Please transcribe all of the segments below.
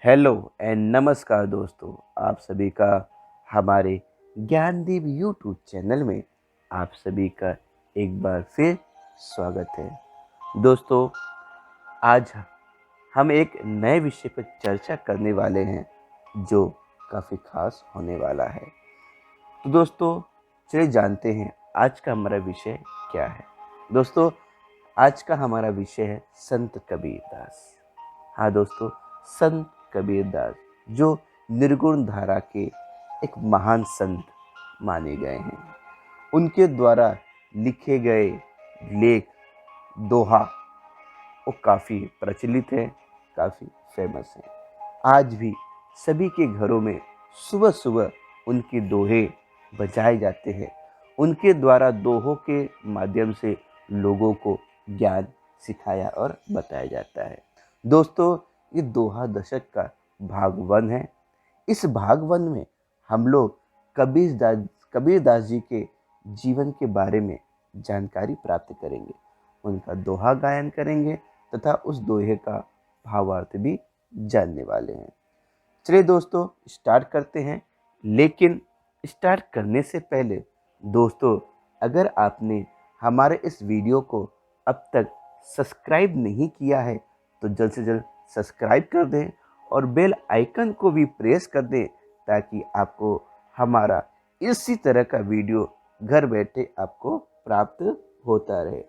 Hello and नमस्कार दोस्तों, आप सभी का हमारे ज्ञानदीप यूट्यूब चैनल में आप सभी का एक बार फिर स्वागत है। दोस्तों, आज हम एक नए विषय पर चर्चा करने वाले हैं जो काफ़ी खास होने वाला है। तो दोस्तों, चलिए जानते हैं आज का हमारा विषय क्या है। दोस्तों, आज का हमारा विषय है संत कबीरदास। हाँ दोस्तों, संत कबीरदास जो निर्गुण धारा के एक महान संत माने गए हैं। उनके द्वारा लिखे गए लेख, दोहा वो काफ़ी प्रचलित है, काफ़ी फेमस है। आज भी सभी के घरों में सुबह सुबह उनके दोहे बजाए जाते हैं। उनके द्वारा दोहों के माध्यम से लोगों को ज्ञान सिखाया और बताया जाता है। दोस्तों, ये दोहा दशक का भाग 1 है। इस भाग 1 में हम लोग कबीरदास जी के जीवन के बारे में जानकारी प्राप्त करेंगे, उनका दोहा गायन करेंगे तथा उस दोहे का भावार्थ भी जानने वाले हैं। चलिए दोस्तों, स्टार्ट करते हैं। लेकिन स्टार्ट करने से पहले दोस्तों, अगर आपने हमारे इस वीडियो को अब तक सब्सक्राइब नहीं किया है तो जल्द से जल्द सब्सक्राइब कर दें और बेल आइकन को भी प्रेस कर दें ताकि आपको हमारा इसी तरह का वीडियो घर बैठे आपको प्राप्त होता रहे।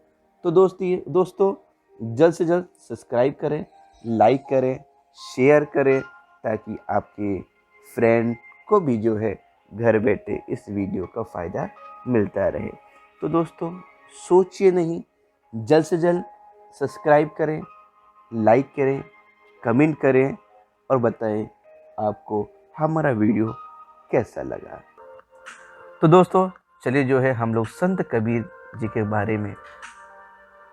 तो दोस्तों जल्द से जल्द सब्सक्राइब करें, लाइक करें, शेयर करें ताकि आपके फ्रेंड को भी जो है घर बैठे इस वीडियो का फ़ायदा मिलता रहे। तो दोस्तों, सोचिए नहीं, जल्द से जल्द सब्सक्राइब करें, लाइक करें, कमेंट करें और बताएं आपको हमारा वीडियो कैसा लगा। तो दोस्तों, चलिए जो है हम लोग संत कबीर जी के बारे में,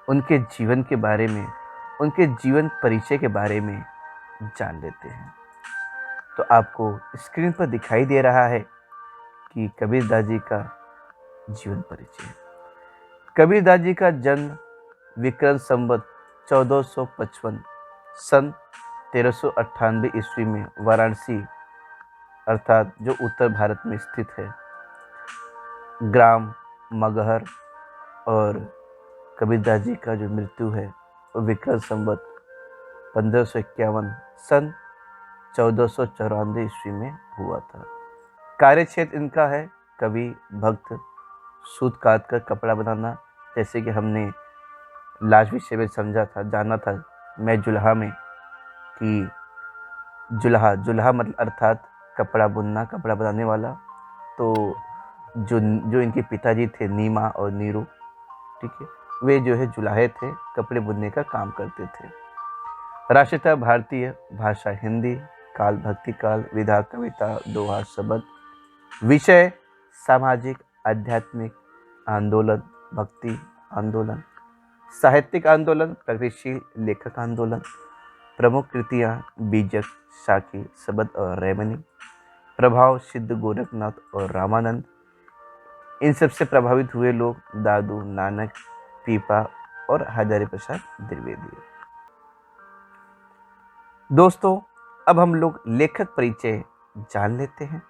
उनके जीवन के बारे में, उनके जीवन परिचय के बारे में जान लेते हैं। तो आपको स्क्रीन पर दिखाई दे रहा है कि कबीरदास जी का जीवन परिचय। कबीरदास जी का जन्म विक्रम संवत 1455 सन 1398 ईस्वी में वाराणसी अर्थात जो उत्तर भारत में स्थित है ग्राम मगहर, और कबीरदास जी का जो मृत्यु है वो विक्रम संवत 1551 सन 1494 ईस्वी में हुआ था। कार्यक्षेत्र इनका है कवि, भक्त, सूत काट कर कपड़ा बनाना, जैसे कि हमने लास्ट विषय में समझा था, जाना था मैं जुल्हा में कि जुल्हा मतलब अर्थात कपड़ा बुनना, कपड़ा बनाने वाला। तो जो इनके पिताजी थे नीमा और नीरू, ठीक है, वे जो है जुलाहे थे, कपड़े बुनने का काम करते थे। राष्ट्रीयता भारतीय, भाषा हिंदी, काल भक्ति काल, विधा कविता, दोहा शब्द। विषय सामाजिक आध्यात्मिक आंदोलन, भक्ति आंदोलन, साहित्यिक आंदोलन, प्रगतिशील लेखक आंदोलन। प्रमुख कृतियाँ बीजक, शाकी, शबद और रैमनी। प्रभाव सिद्ध गोरखनाथ और रामानंद। इन सबसे प्रभावित हुए लोग दादू, नानक, पीपा और हजारी प्रसाद द्विवेदी। दोस्तों, अब हम लोग लेखक परिचय जान लेते हैं।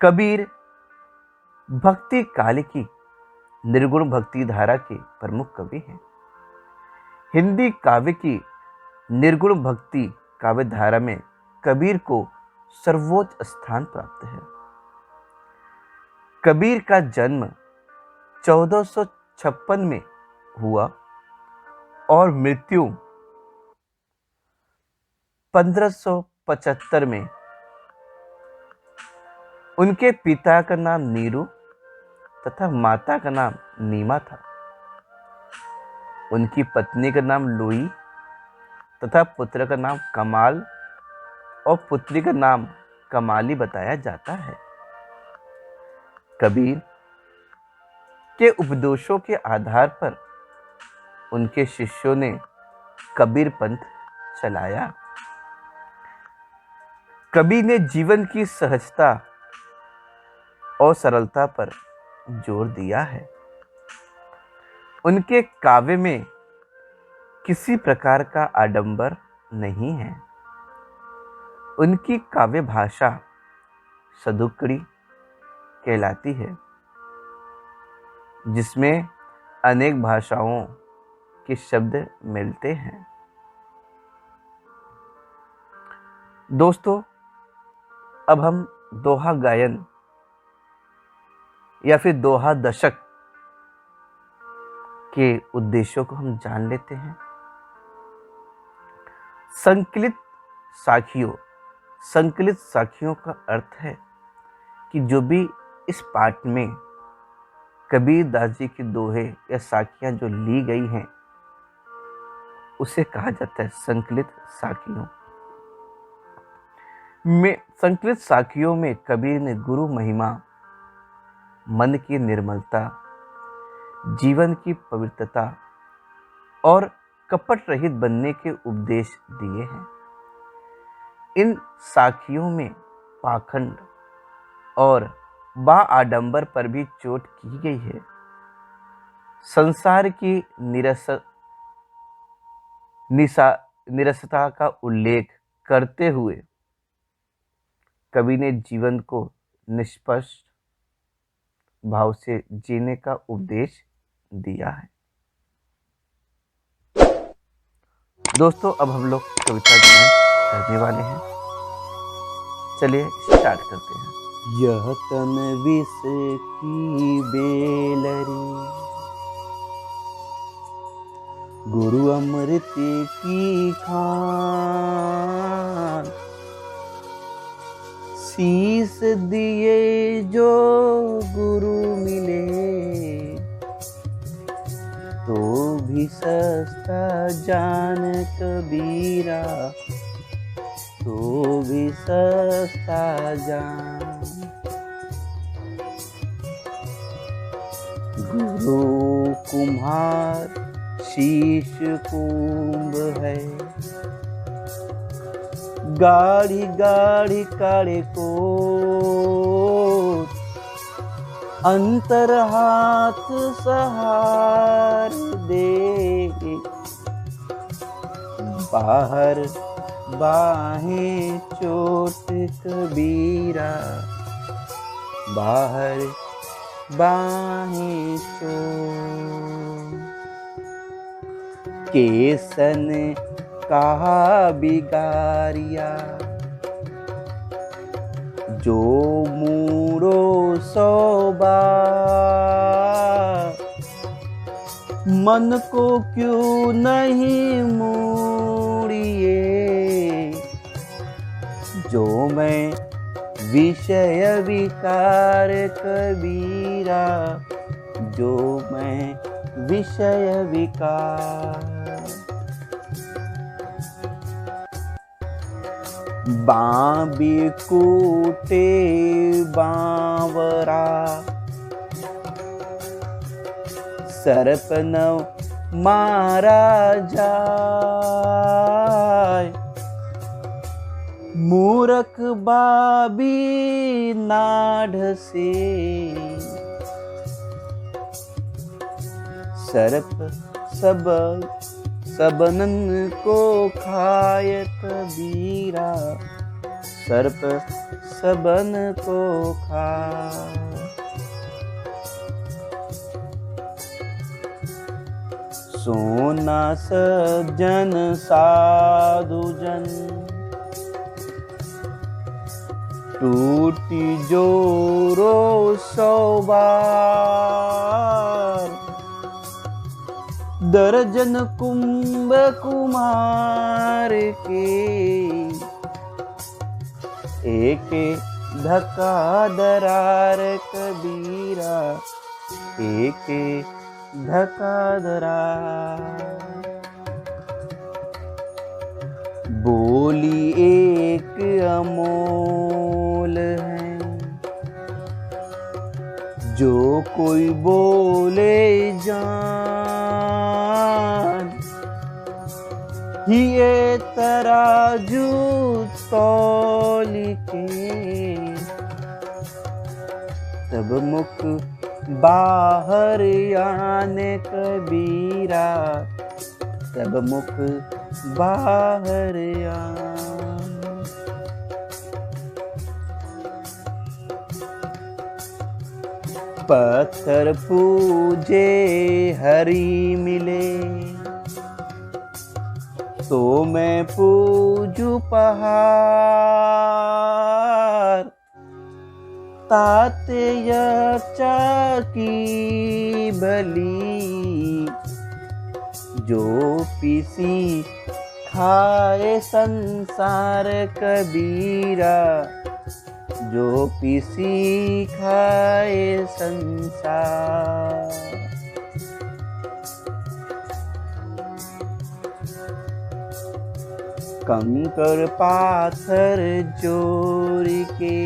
कबीर भक्ति काल की निर्गुण भक्ति धारा के प्रमुख कवि हैं। हिंदी काव्य की निर्गुण भक्ति काव्य धारा में कबीर को सर्वोच्च स्थान प्राप्त है। कबीर का जन्म 1456 में हुआ और मृत्यु 1575 में। उनके पिता का नाम नीरू तथा माता का नाम नीमा था। उनकी पत्नी का नाम लुई तथा पुत्र का नाम कमाल और पुत्री का नाम कमाली बताया जाता है। कबीर के उपदेशों के आधार पर उनके शिष्यों ने कबीर पंथ चलाया। कबीर ने जीवन की सहजता और सरलता पर जोर दिया है। उनके काव्य में किसी प्रकार का आडंबर नहीं है। उनकी काव्य भाषा सदुक्कड़ी कहलाती है, जिसमें अनेक भाषाओं के शब्द मिलते हैं। दोस्तों, अब हम दोहा गायन या फिर दोहा दशक के उद्देश्यों को हम जान लेते हैं। संकलित साखियों का अर्थ है कि जो भी इस पाठ में कबीर दास जी की दोहे या साखियां जो ली गई हैं, उसे कहा जाता है संकलित साखियों में। संकलित साखियों में कबीर ने गुरु महिमा, मन की निर्मलता, जीवन की पवित्रता और कपट रहित बनने के उपदेश दिए हैं। इन साखियों में पाखंड और बा आडंबर पर भी चोट की गई है। संसार की निरसता का उल्लेख करते हुए कवि ने जीवन को निष्पक्ष भाव से जीने का उपदेश दिया है। दोस्तों, अब हम लोग कविता गायन करने वाले हैं। चलिए स्टार्ट करते हैं। यह तन विष की बेलरी, गुरु अमृत की खान, शीस दिए जो गुरु मिले, तो भी सस्ता जान कबीरा, तो भी सस्ता जान। गुरु कुम्हार शीश कुंभ है, गाढ़ी गाढ़ी काढ़े को अंतर हाथ सहार दे, बाहर बाहें चोट कबीरा, बाहर बाहें चोट। केसन कहा बिगारिया, जो मूड़ो सौ बार, मन को क्यों नहीं मूड़िए, जो मैं विषय विकार कबीरा, जो मैं विषय विकार। बांबी कूटे बांवरा, सर्प न मारा जाय, मूर्ख बाबी नाढ़ से, सर्प सबनन को खाय कबीरा, सर्प सबन को खाय। सोना सज्जन साधु जन, टूटी जोरो सौ बार, दर्जन कुंभ कुमार के, एक धक्का दरार कबीरा, एक धक्का दरार। बोली एक अमोल है, जो कोई बोले जान, ये तराजू तौल के, तब मुख बाहर आने कबीरा, तब मुख बाहर आने। पत्थर पूजे हरि मिले, तो मैं पूजू पहाड़। ताते यक्षा की भली, जो पीसी खाए संसार कबीरा, जो पीसी खाए संसार। कंकर पाथर जोड़ के,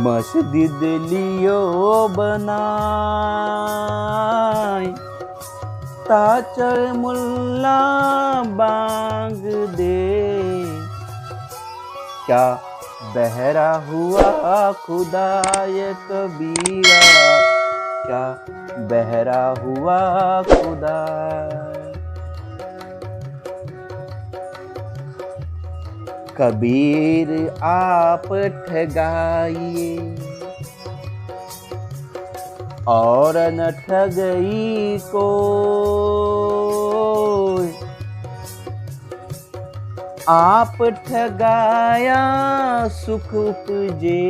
मस्जिद लियो बनाए, ताचर मुल्ला बांग दे। क्या बहरा हुआ खुदाय कबीरा, क्या बहरा हुआ खुदा। कबीर आप ठगाइए, और न ठगई को। आप ठगाया सुख उपजे,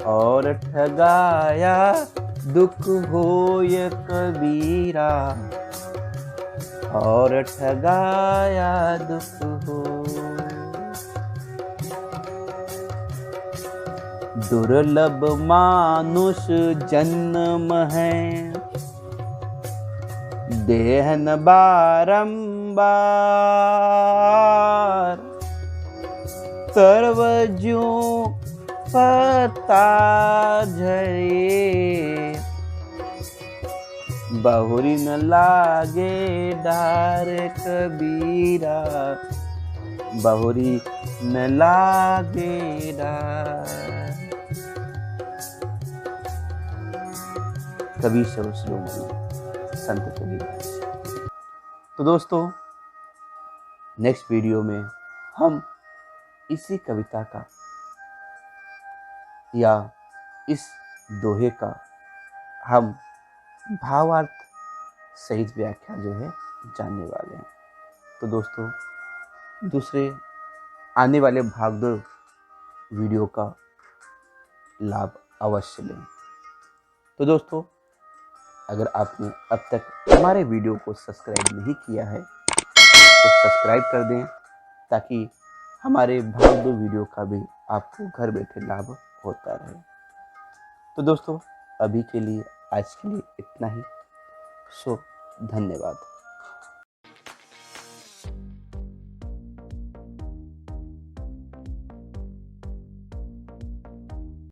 और ठगाया दुख होय कबीरा, और ठगाया दुख हो। दुर्लभ मानुष जन्म है, देहन बारंबार। सर्वज्यों पता झरे, बहुरी न लागे डार कबीरा, बहुरी न लागे डार। कवि शिरोमणि संत कबीर। तो दोस्तों, नेक्स्ट वीडियो में हम इसी कविता का या इस दोहे का हम भावार्थ सहित व्याख्या जो है जानने वाले हैं। तो दोस्तों, दूसरे आने वाले भाग 2 वीडियो का लाभ अवश्य लें। तो दोस्तों, अगर आपने अब तक हमारे वीडियो को सब्सक्राइब नहीं किया है तो सब्सक्राइब कर दें, ताकि हमारे भाग 2 वीडियो का भी आपको घर बैठे लाभ होता रहे। तो दोस्तों, अभी के लिए आज के लिए इतना ही। सो धन्यवाद।